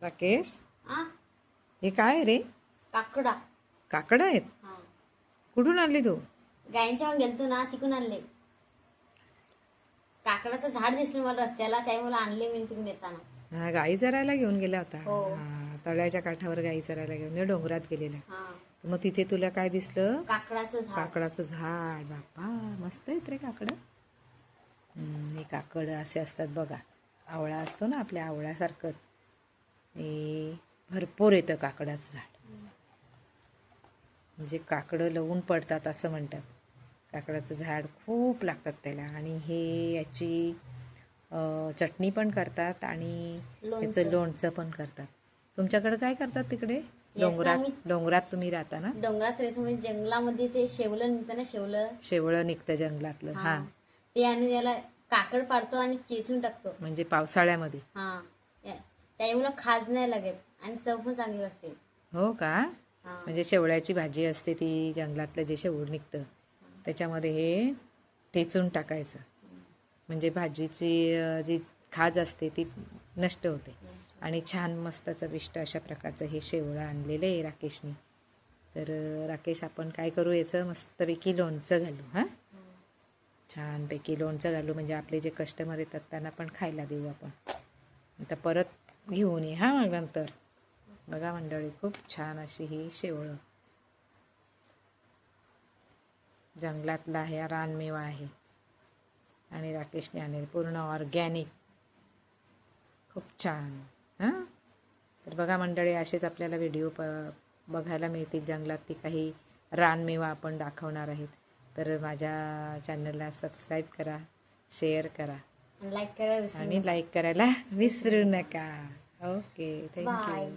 राकेश, हा हे काय आहे रे? काकडा. काकडं आहेत? हा कुठून आणली तू? गायींच्या गेलतो ना तिकून आणले. काकडाचं झाड दिसलं मला रस्त्याला, त्यामुळे आणले मी तिकडून येताना. हा, गाई चरायला घेऊन गेला होता. हो. हा, तळ्याच्या काठावर गाई चरायला घेऊन डोंगरात गेलेला. हा तर मग तिथे तुला काय दिसलं? काकडाचं झाड. काकडाचं झाड. बाप्पा, मस्त आहेत रे काकडं. हे काकड असे असतात बघा. आवळा असतो ना आपल्या आवळ्यासारखंच. हे भरपूर येतं काकडाचं झाड. म्हणजे काकडं लवून पडतात असं म्हणतात. काकडाचं झाड खूप लागतात त्याला. आणि हे याची चटणी पण करतात आणि याचं लोणचं पण करतात. तुमच्याकडे काय करतात तिकडे? डोंगरात तुम्ही राहता ना? डोंगरात राहतो म्हणजे जंगलामध्ये ते शेवलं निघतं ना, शेवळं निघतं जंगलातलं. हा, ते आणि त्याला काकड पाडतो आणि चेचून टाकतो. म्हणजे पावसाळ्यामध्ये. हा त्यामुळे खाज नाही लागत आणि चव पण चांगली लागते. हो का? हा म्हणजे शेवळ्याची भाजी असते ती, जंगलातलं जे शेवळ निघतं त्याच्यामध्ये हे ठेचून टाकायचं. म्हणजे भाजीची जी खाज असते ती नष्ट होते. आणि छान मस्त चविष्ट अशा प्रकारचं हे शेवळं आणलेलं आहे राकेशने. तर राकेश, आपण काय करू, याचं मस्तपैकी लोणचं घालू. हां, छानपैकी लोणचं घालू, म्हणजे आपले जे कस्टमर येतात त्यांना पण खायला देऊ आपण. आता परत घेऊन ये हां मग नंतर. बघा मंडळी, खूप छान अशी ही शेवळं, जंगलातला आहे, रानमेवा आहे. आणि राकेशने आणले पूर्ण ऑर्गॅनिक. खूप छान. हां, तर बघा मंडळी, असेच आपल्याला व्हिडिओ बघायला मिळतील. जंगलातली काही रानमेवा आपण दाखवणार आहेत. तर माझ्या चॅनलला सबस्क्राईब करा, शेअर करा लाईक करा आणि लाईक करायला विसरू नका. Okay, thank you. बाय.